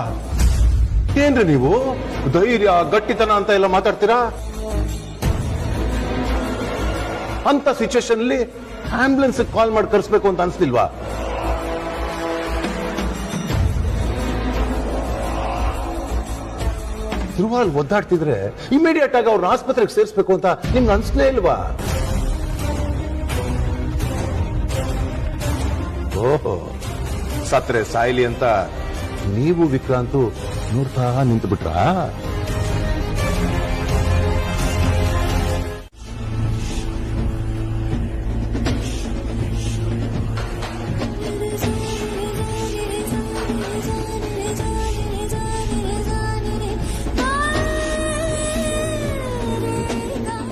ಏನ್ರಿ ನೀವು ಧೈರ್ಯ ಗಟ್ಟಿತನ ಅಂತ ಎಲ್ಲ ಮಾತಾಡ್ತೀರಾ? ಅಂತ ಸಿಚುವೇಶನ್ ಅಲ್ಲಿ ಆಂಬುಲೆನ್ಸ್ ಕಾಲ್ ಮಾಡಿ ಕರೆಸ್ಬೇಕು ಅಂತ ಅನ್ಸ್ಲಿಲ್ವಾ? ಧ್ರುವ ಅಲ್ಲಿ ಒದ್ದಾಡ್ತಿದ್ರೆ ಇಮಿಡಿಯೇಟ್ ಆಗಿ ಅವ್ರನ್ನ ಆಸ್ಪತ್ರೆಗೆ ಸೇರಿಸಬೇಕು ಅಂತ ನಿಮ್ಗೆ ಅನ್ಸ್ಲೇ ಇಲ್ವಾ? ಓಹೋ, ಸತ್ರೆ ಸಾಯ್ಲಿ ಅಂತ ನೀವು ವಿಕ್ರಾಂತು ನೋಡ್ತಾ ನಿಂತು ಬಿಟ್ರಾ?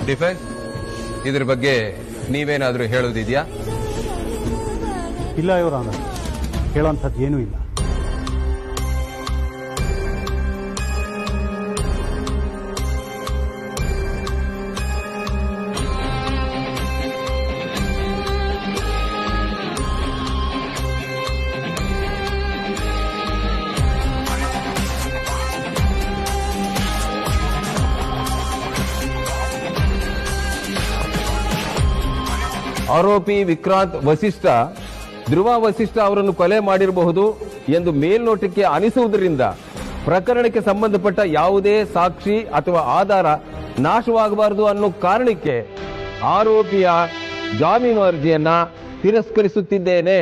ಡಿಫೆನ್ಸ್, ಇದ್ರ ಬಗ್ಗೆ ನೀವೇನಾದ್ರೂ ಹೇಳೋದಿದ್ಯಾ? ಇಲ್ಲ ಇವರ ಹೇಳೋಂಥದ್ದು ಏನೂ ಇಲ್ಲ. ಆರೋಪಿ ವಿಕ್ರಾಂತ್ ವಸಿಷ್ಠ ಧ್ರುವ ವಸಿಷ್ಠ ಅವರನ್ನು ಕೊಲೆ ಮಾಡಿರಬಹುದು ಎಂದು ಮೇಲ್ನೋಟಕ್ಕೆ ಅನಿಸುವುದರಿಂದ ಪ್ರಕರಣಕ್ಕೆ ಸಂಬಂಧಪಟ್ಟ ಯಾವುದೇ ಸಾಕ್ಷಿ ಅಥವಾ ಆಧಾರ ನಾಶವಾಗಬಾರದು ಅನ್ನೋ ಕಾರಣಕ್ಕೆ ಆರೋಪಿಯ ಜಾಮೀನು ಅರ್ಜಿಯನ್ನ ತಿರಸ್ಕರಿಸುತ್ತಿದ್ದೇನೆ.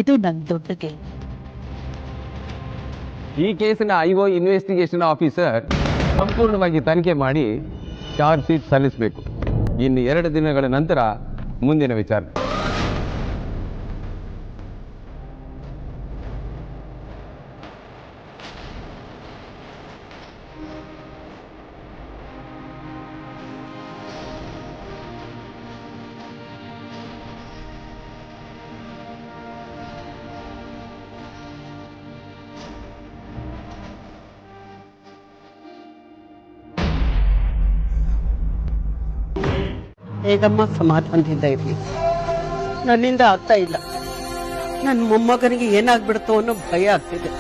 ಇದು ನನ್ನ ದೊಡ್ಡ ಗೆಲುವು. ಈ ಕೇಸಿನ ಐಒ ಇನ್ವೆಸ್ಟಿಗೇಷನ್ ಆಫೀಸರ್ ಸಂಪೂರ್ಣವಾಗಿ ತನಿಖೆ ಮಾಡಿ ಚಾರ್ಜ್ ಶೀಟ್ ಸಲ್ಲಿಸಬೇಕು. ಇನ್ನು 2 ದಿನಗಳ ನಂತರ ಮುಂದಿನ ವಿಚಾರಣೆ. ಹೇಗಮ್ಮ ಸಮಾಧಾನದಿಂದ ಇರಲಿ. ನನ್ನಿಂದ ಆಗ್ತಾ ಇಲ್ಲ. ನನ್ನ ಮೊಮ್ಮಗನಿಗೆ ಏನಾಗ್ಬಿಡ್ತೋ ಅನ್ನೋ ಭಯ ಆಗ್ತಿದೆ.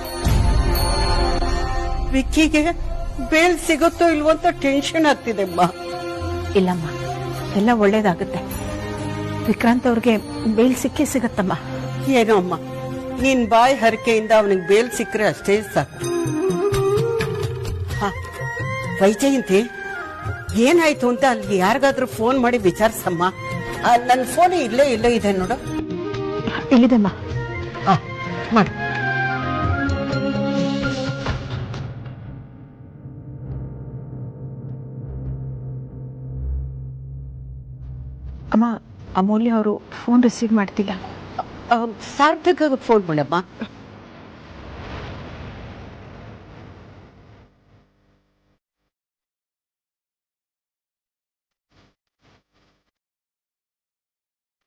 ವಿಕ್ಕಿಗೆ ಬೇಲ್ ಸಿಗುತ್ತೋ ಇಲ್ವೋ ಅಂತ ಟೆನ್ಷನ್ ಆಗ್ತಿದೆ ಅಮ್ಮ. ಇಲ್ಲಮ್ಮ, ಎಲ್ಲ ಒಳ್ಳೇದಾಗುತ್ತೆ. ವಿಕ್ರಾಂತ್ ಅವ್ರಿಗೆ ಬೇಲ್ ಸಿಕ್ಕೇ ಸಿಗತ್ತಮ್ಮ. ಏನೋ ಅಮ್ಮ, ನೀನ್ ಬಾಯಿ ಹರಕೆಯಿಂದ ಅವನಿಗೆ ಬೇಲ್ ಸಿಕ್ಕರೆ ಅಷ್ಟೇ ಸಾಕು. ವೈಜಯಂತಿ, ಏನಾಯ್ತು ಅಂತ ಅಲ್ಲಿ ಯಾರಿಗಾದ್ರೂ ಫೋನ್ ಮಾಡಿ ವಿಚಾರಿಸಮ್ಮ. ನನ್ನ ಫೋನ್ ಇಲ್ಲೇ ಇದೆ ನೋಡು. ಇಲ್ಲಿದೆಮ್ಮ. ಮಾಡು. ಅಮ್ಮ, ಅಮೂಲ್ಯ ಅವರು ಫೋನ್ ರಿಸೀವ್ ಮಾಡ್ತಿಲ್ಲ. ಸಾರ್ಥಕ ಫೋನ್ ಮಾಡಮ್ಮ.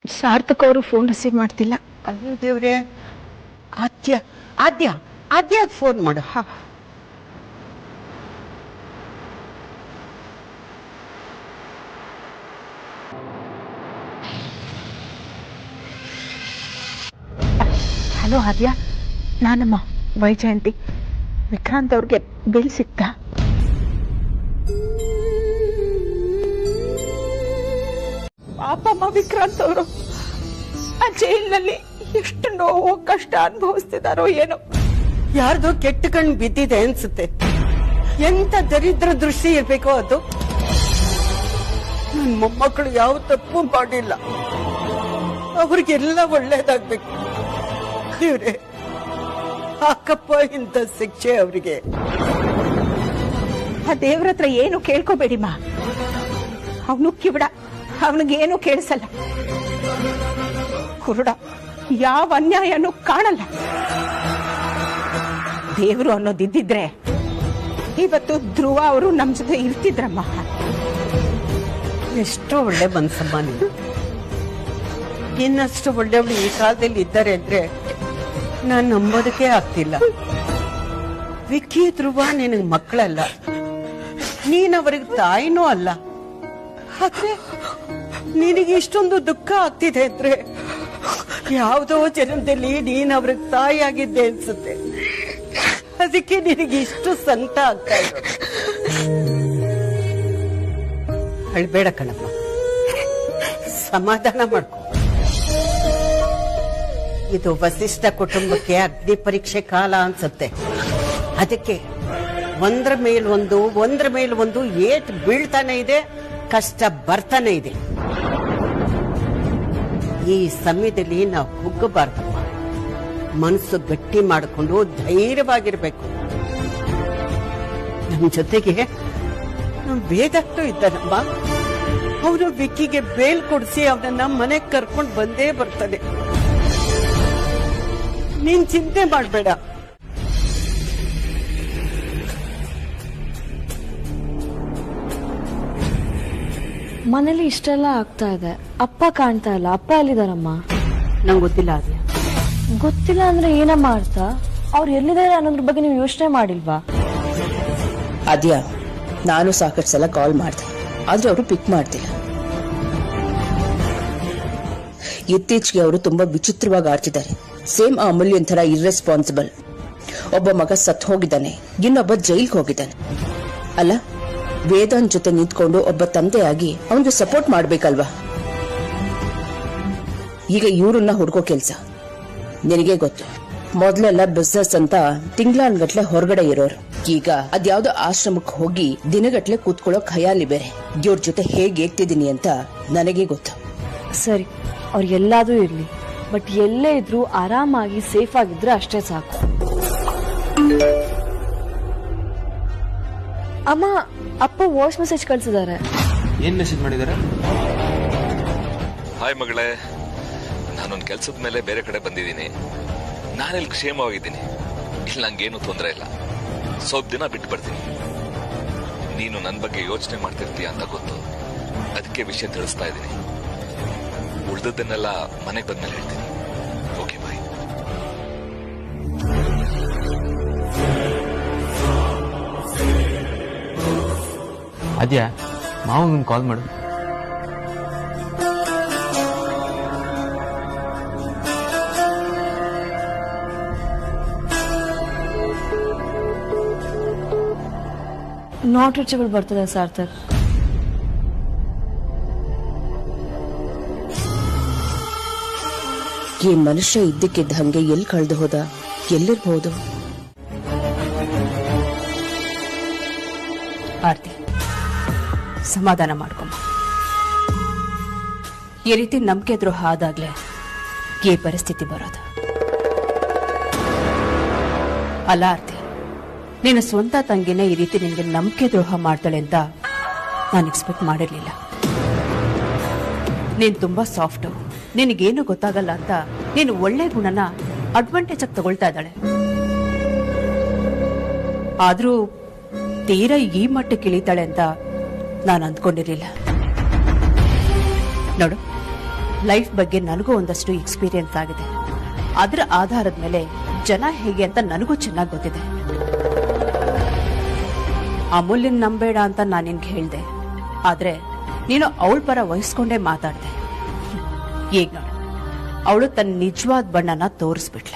ಸಾರ್ಥಕ್ ಅವರು ಫೋನ್ ರಿಸೀವ್ ಮಾಡ್ತಿಲ್ಲ. ಅಯ್ಯೋ ದೇವ್ರೆ, ಆದ್ಯ ಫೋನ್ ಮಾಡು. ಹಲೋ ಆದ್ಯ, ನಾನಮ್ಮ ವೈಜಯಂತಿ. ವಿಕ್ರಾಂತ್ ಅವ್ರಿಗೆ ಬಿಲ್ ಸಿಕ್ತಾ? ಪಾಪಮ್ಮ, ವಿಕ್ರಾಂತ್ ಅವರು ಆ ಜೈಲಿನಲ್ಲಿ ಎಷ್ಟು ನೋವು ಕಷ್ಟ ಅನುಭವಿಸ್ತಿದಾರೋ ಏನೋ. ಯಾರ್ದು ಕೆಟ್ಟ ಕಣ್ಣು ಬಿದ್ದಿದೆ ಅನ್ಸುತ್ತೆ. ಎಂತ ದರಿದ್ರ ದೃಷ್ಟಿ ಇರ್ಬೇಕೋ ಅದು. ನನ್ ಮೊಮ್ಮಕ್ಕಳು ಯಾವ ತಪ್ಪು ಮಾಡಿಲ್ಲ. ಅವ್ರಿಗೆಲ್ಲ ಒಳ್ಳೇದಾಗ್ಬೇಕು. ಇವ್ರೆ ಹಾಕಪ್ಪ ಇಂಥ ಶಿಕ್ಷೆ ಅವರಿಗೆ. ಆ ದೇವ್ರ ಹತ್ರ ಏನು ಕೇಳ್ಕೋಬೇಡಿಮ್ಮ. ಅವನು ಕಿವಿಡ, ಅವನಿಗೇನು ಕೇಳಿಸಲ್ಲ. ಕುರುಡ, ಯಾವ ಅನ್ಯಾಯನೂ ಕಾಣಲ್ಲ. ದೇವರು ಅನ್ನೋದಿದ್ದಿದ್ರೆ ಇವತ್ತು ಧ್ರುವ ಅವರು ನಮ್ ಜೊತೆ ಇರ್ತಿದ್ರಮ್ಮ. ಎಷ್ಟು ಒಳ್ಳೆ ಮನ್ಸಮ್ಮ ನೀನು. ಇನ್ನಷ್ಟು ಒಳ್ಳೆಯವಳು ಈ ಕಾಲದಲ್ಲಿ ಇದ್ದಾರೆ ಅಂದ್ರೆ ನಾನ್ ನಂಬೋದಕ್ಕೆ ಆಗ್ತಿಲ್ಲ. ವಿಕ್ಕಿ ಧ್ರುವ ನಿನಗೆ ಮಕ್ಕಳಲ್ಲ, ನೀನ್ ಅವ್ರಿಗೆ ತಾಯಿನೂ ಅಲ್ಲ. ಆದ್ರೆ ನಿನಗೆ ಇಷ್ಟೊಂದು ದುಃಖ ಆಗ್ತಿದೆ ಅಂದ್ರೆ ಯಾವುದೋ ಜನ್ಮದಲ್ಲಿ ನೀನ್ ಅವ್ರಿಗೆ ತಾಯಿ ಆಗಿದ್ದೆ ಅನ್ಸುತ್ತೆ. ಅದಕ್ಕೆ ನಿನಗೆ ಇಷ್ಟು ಸಂಕಟ ಆಗ್ತಾ ಇರೋದು. ಅಳ್ಬೇಡ ಕಣಪ್ಪ, ಸಮಾಧಾನ ಮಾಡ್ಕೊ. ಇದು ವಸಿಷ್ಠ ಕುಟುಂಬಕ್ಕೆ ಅಗ್ನಿ ಪರೀಕ್ಷೆ ಕಾಲ ಅನ್ಸುತ್ತೆ. ಅದಕ್ಕೆ ಒಂದ್ರ ಮೇಲೊಂದು ಏಟ್ ಬೀಳ್ತಾನೆ ಇದೆ, ಕಷ್ಟ ಬರ್ತಾನೆ ಇದೆ. ಈ ಸಮಯದಲ್ಲಿ ನಾವು ಕುಗ್ಗಬಾರ್ದಮ್ಮ. ಮನಸ್ಸು ಗಟ್ಟಿ ಮಾಡಿಕೊಂಡು ಧೈರ್ಯವಾಗಿರ್ಬೇಕು. ನಮ್ಮ ಜೊತೆಗೆ ವೇದಕ್ಕೂ ಇದ್ದಾನಮ್ಮ. ಅವನು ವಿಕ್ಕಿಗೆ ಬೇಲ್ ಕೊಡಿಸಿ ಅವನನ್ನ ಮನೆಗೆ ಕರ್ಕೊಂಡು ಬಂದೇ ಬರ್ತಾನೆ. ನೀನ್ ಚಿಂತೆ ಮಾಡ್ಬೇಡ. ಮನೇಲಿ ಇಷ್ಟೆಲ್ಲ ಆಗ್ತಾ ಇದೆ, ಅಪ್ಪ ಕಾಣ್ತಾ ಇಲ್ಲ. ಅಪ್ಪ ಎಲ್ಲಿದಾರಮ್ಮ? ನಂಗೆ ಗೊತ್ತಿಲ್ಲ. ಅದೇ ಗೊತ್ತಿಲ್ಲ ಅಂದ್ರೆ ಏನಮ್ಮ ಅರ್ಥ? ಅವ್ರು ಎಲ್ಲಿದ್ದಾರೆ ಅನ್ನೋದ್ರ ಬಗ್ಗೆ ನೀವು ಯೋಚನೆ ಮಾಡಿಲ್ವಾ? ಅದ್ಯಾ, ನಾನು ಸಾಕಷ್ಟು ಸಲ ಕಾಲ್ ಮಾಡಿದೆ, ಆದ್ರೆ ಅವರು ಪಿಕ್ ಮಾಡ್ತಿಲ್ಲ. ಇತ್ತೀಚೆಗೆ ಅವರು ತುಂಬಾ ವಿಚಿತ್ರವಾಗಿ ಆಡ್ತಿದ್ದಾರೆ. ಸೇಮ್ ಆ ಅಮೂಲ್ಯನ್ ತರ ಇರ್ರೆಸ್ಪಾನ್ಸಿಬಲ್. ಒಬ್ಬ ಮಗ ಸತ್ ಹೋಗಿದ್ದಾನೆ, ಇನ್ನೊಬ್ಬ ಜೈಲ್ಗೆ ಹೋಗಿದ್ದಾನೆ. ಅಲ್ಲ, ವೇದಾಂತ್ ಜೊತೆ ನಿಂತ್ಕೊಂಡು ಒಬ್ಬ ತಂದೆಯಾಗಿ ಅವನಿಗೆ ಸಪೋರ್ಟ್ ಮಾಡ್ಬೇಕಲ್ವಾ? ಈಗ ಇವ್ರನ್ನ ಹುಡ್ಕೋ ಕೆಲ್ಸ. ನಿನಗೆ ಗೊತ್ತು, ಮೊದ್ಲೆಲ್ಲ ಬಿಸ್ನೆಸ್ ಅಂತ ತಿಂಗ್ಳಾನ್ಗಟ್ಲೆ ಹೊರಗಡೆ ಇರೋರು. ಈಗ ಅದ್ಯಾವ್ದೋ ಆಶ್ರಮಕ್ಕೆ ಹೋಗಿ ದಿನಗಟ್ಲೆ ಕೂತ್ಕೊಳ್ಳೋ ಖಯಾಲಿ ಬೇರೆ. ಇವ್ರ ಜೊತೆ ಹೇಗೆ ಏಗ್ತಿದ್ದೀನಿ ಅಂತ ನನಗೆ ಗೊತ್ತು. ಸರಿ, ಅವ್ರು ಎಲ್ಲಾದ್ರೂ ಇರ್ಲಿ, ಬಟ್ ಎಲ್ಲೇ ಇದ್ರು ಆರಾಮಾಗಿ ಸೇಫ್ ಆಗಿದ್ರೆ ಅಷ್ಟೇ ಸಾಕು. ಅಮ್ಮ, ಅಪ್ಪ ವಾಯ್ಸ್ ಮೆಸೇಜ್ ಕಳ್ಸಿದ್ದಾರೆ. ಏನ್ ಮೆಸೇಜ್ ಮಾಡಿದಾರೆ? ಹಾಯ್ ಮಗಳೇ, ನಾನೊಂದು ಕೆಲ್ಸದ ಮೇಲೆ ಬೇರೆ ಕಡೆ ಬಂದಿದ್ದೀನಿ. ನಾನಿಲ್ಲಿ ಕ್ಷೇಮವಾಗಿದ್ದೀನಿ. ಇಲ್ಲಿ ನಂಗೇನು ತೊಂದರೆ ಇಲ್ಲ. ಸ್ವಲ್ಪ ದಿನ ಬಿಟ್ಟು ಬರ್ತೀನಿ. ನೀನು ನನ್ನ ಬಗ್ಗೆ ಯೋಚನೆ ಮಾಡ್ತಿರ್ತೀಯ ಅಂತ ಗೊತ್ತು, ಅದಕ್ಕೆ ವಿಷಯ ತಿಳಿಸ್ತಾ ಇದ್ದೀನಿ. ಉಳ್ದದ್ದನ್ನೆಲ್ಲ ಮನೆಗೆ ಬಂದ್ಮೇಲೆ ಹೇಳ್ತೀನಿ. ಓಕೆ, ಬಾಯ್. ಅದ್ಯಾ, ಮಾವಂಗ್ ಕಾಲ್ ಮಾಡು. ನಾಟ್ ರೀಚಬಲ್ ಬರ್ತದೆ ಸಾರ್ಥಕ್. ಈ ಮನುಷ್ಯ ಇದ್ದಕ್ಕಿದ್ದ ಹಂಗೆ ಎಲ್ಲಿ ಕಳೆದು ಹೋದ? ಎಲ್ಲಿರ್ಬಹುದು? ಆರ್ತಿ, ಸಮಾಧಾನ ಮಾಡ್ಕೊಂಬ. ಈ ರೀತಿ ನಂಬಿಕೆ ದ್ರೋಹ ಆದಾಗ್ಲೇ ಈ ಪರಿಸ್ಥಿತಿ ಬರೋದು. ಅಲ್ಲ ಆರ್ತಿ, ನಿನ್ನ ಸ್ವಂತ ತಂಗಿನೇ ಈ ರೀತಿ ನಿನಗೆ ನಂಬಿಕೆ ದ್ರೋಹ ಮಾಡ್ತಾಳೆ ಅಂತ ನಾನು ಎಕ್ಸ್ಪೆಕ್ಟ್ ಮಾಡಿರ್ಲಿಲ್ಲ. ನೀನ್ ತುಂಬಾ ಸಾಫ್ಟ್, ನಿನಗೇನು ಗೊತ್ತಾಗಲ್ಲ ಅಂತ ನೀನು ಒಳ್ಳೆ ಗುಣನ ಅಡ್ವಾಂಟೇಜ್ ಆಗಿ ತಗೊಳ್ತಾ ಇದ್ದಾಳೆ. ಆದ್ರೂ ತೀರಾ ಈ ಮಟ್ಟಕ್ಕೆ ಇಳಿತಾಳೆ ಅಂತ ನಾನು ಅಂದ್ಕೊಂಡಿರ್ಲಿಲ್ಲ. ನೋಡು, ಲೈಫ್ ಬಗ್ಗೆ ನನಗೂ ಒಂದಷ್ಟು ಎಕ್ಸ್ಪೀರಿಯನ್ಸ್ ಆಗಿದೆ. ಅದರ ಆಧಾರದ ಮೇಲೆ ಜನ ಹೇಗೆ ಅಂತ ನನಗೂ ಚೆನ್ನಾಗಿ ಗೊತ್ತಿದೆ. ಅಮೂಲ್ಯನ್ ನಂಬೇಡ ಅಂತ ನಾನು ನಿನ್ಗೆ ಹೇಳ್ದೆ, ಆದ್ರೆ ನೀನು ಅವಳ ಪರ ವಹಿಸ್ಕೊಂಡೇ ಮಾತಾಡ್ದೆ. ಈಗ ನೋಡು, ಅವಳು ತನ್ನ ನಿಜವಾದ ಬಣ್ಣನ ತೋರಿಸ್ಬಿಟ್ಲ.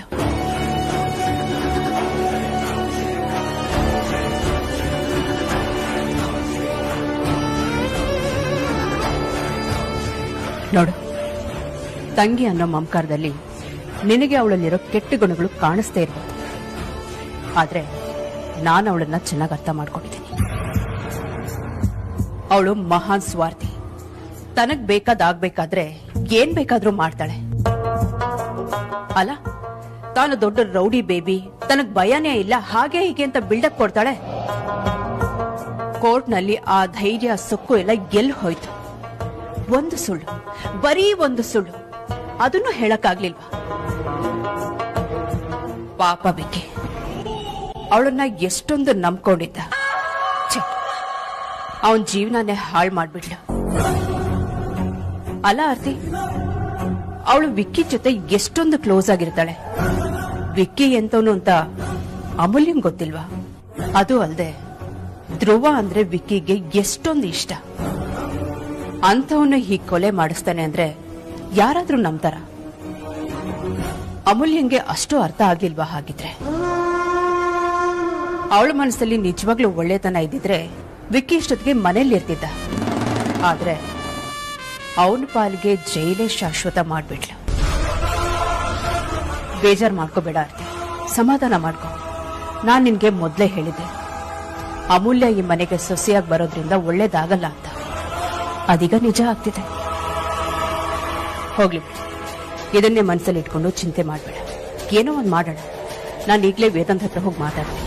ನೋಡು, ತಂಗಿ ಅನ್ನೋ ಮಮಕಾರದಲ್ಲಿ ನಿನಗೆ ಅವಳಲ್ಲಿರೋ ಕೆಟ್ಟ ಗುಣಗಳು ಕಾಣಿಸ್ತೇ ಇರ್ಬೋದು, ಆದ್ರೆ ನಾನು ಅವಳನ್ನ ಚೆನ್ನಾಗಿ ಅರ್ಥ ಮಾಡ್ಕೊಂಡಿದ್ದೀನಿ. ಅವಳು ಮಹಾನ್ ಸ್ವಾರ್ಥಿ. ತನಗ್ ಬೇಕಾದಾಗ್ಬೇಕಾದ್ರೆ ಏನ್ ಬೇಕಾದ್ರೂ ಮಾಡ್ತಾಳೆ. ಅಲ್ಲ, ತಾನು ದೊಡ್ಡ ರೌಡಿ ಬೇಬಿ, ತನಗ್ ಭಯನೇ ಇಲ್ಲ, ಹಾಗೆ ಹೀಗೆ ಅಂತ ಬಿಲ್ಡಪ್ ಕೊಡ್ತಾಳೆ. ಕೋರ್ಟ್ನಲ್ಲಿ ಆ ಧೈರ್ಯ ಸೊಕ್ಕು ಎಲ್ಲ ಎಲ್ಲಿ ಹೋಯ್ತು? ಒಂದು ಸುಳ್ಳು, ಬರೀ ಒಂದು ಸುಳ್ಳು, ಅದನ್ನು ಹೇಳಕ್ಕಾಗ್ಲಿಲ್ವಾ? ಪಾಪ ಬಿಕ್ಕಿ, ಅವಳನ್ನ ಎಷ್ಟೊಂದು ನಂಬ್ಕೊಂಡಿದ್ದ. ಅವನ್ ಜೀವನನೇ ಹಾಳು ಮಾಡ್ಬಿಡ್ಲ. ಅಲ್ಲ ಆರ್ತಿ, ಅವಳು ವಿಕ್ಕಿ ಜೊತೆ ಎಷ್ಟೊಂದು ಕ್ಲೋಸ್ ಆಗಿರ್ತಾಳೆ. ವಿಕ್ಕಿ ಎಂತವನು ಅಂತ ಅಮೂಲ್ಯಂಗ್ ಗೊತ್ತಿಲ್ವಾ? ಅದು ಅಲ್ದೆ ಧ್ರುವ ಅಂದ್ರೆ ವಿಕ್ಕಿಗೆ ಎಷ್ಟೊಂದು ಇಷ್ಟ. ಅಂತವನ್ನ ಹೀಗೆ ಕೊಲೆ ಮಾಡಿಸ್ತಾನೆ ಅಂದ್ರೆ ಯಾರಾದ್ರೂ ನಂಬ್ತಾರ? ಅಮೂಲ್ಯಂಗೆ ಅಷ್ಟು ಅರ್ಥ ಆಗ್ಲಿಲ್ವಾ? ಹಾಗಿದ್ರೆ ಅವಳ ಮನಸ್ಸಲ್ಲಿ ನಿಜವಾಗ್ಲೂ ಒಳ್ಳೆತನ ಇದ್ದಿದ್ರೆ ವಿಕ್ಕಿ ಇಷ್ಟೊತ್ತಿಗೆ ಮನೇಲಿ ಇರ್ತಿದ್ದ. ಆದ್ರೆ ಅವನ ಪಾಲಿಗೆ ಜೈಲೇ ಶಾಶ್ವತ ಮಾಡ್ಬಿಟ್ಲ. ಬೇಜಾರ್ ಮಾಡ್ಕೋಬೇಡ ಆರ್ತಿ, ಸಮಾಧಾನ ಮಾಡ್ಕೊ. ನಾನ್ ನಿನ್ಗೆ ಮೊದ್ಲೇ ಹೇಳಿದ್ದೆ, ಅಮೂಲ್ಯ ಈ ಮನೆಗೆ ಸೊಸೆಯಾಗಿ ಬರೋದ್ರಿಂದ ಒಳ್ಳೇದಾಗಲ್ಲ ಅಂತ. ಅದೀಗ ನಿಜ ಆಗ್ತಿದೆ. ಹೋಗ್ಲಿ, ಇದನ್ನೇ ಮನಸ್ಸಲ್ಲಿ ಇಟ್ಕೊಂಡು ಚಿಂತೆ ಮಾಡ್ಬೇಡ. ಏನೋ ಒಂದ್ ಮಾಡೋಣ. ನಾನು ಈಗಲೇ ವೇದಾಂತ್ ಹತ್ರ ಹೋಗಿ ಮಾತಾಡ್ತೀನಿ.